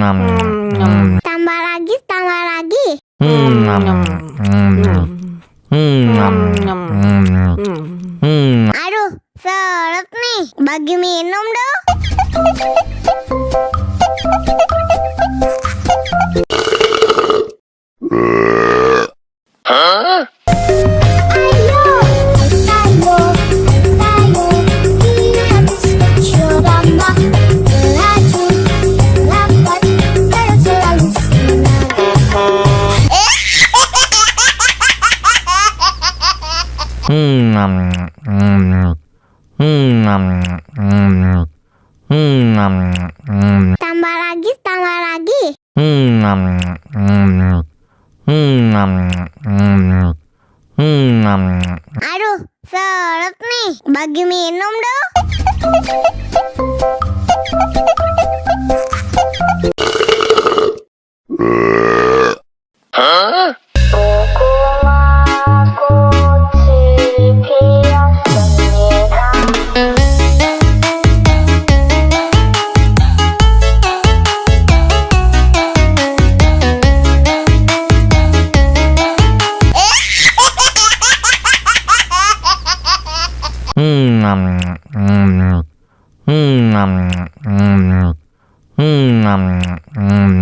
Tambah lagi, tambah lagi. Aduh, seret nih. Bagi minum dong. Tambah lagi, tambah lagi. Aduh, seret nih. Bagi minum dong.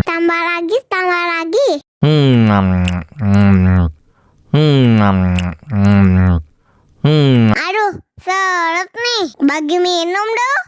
Tambah lagi, tambah lagi. Aduh, seret nih. Bagi minum dong.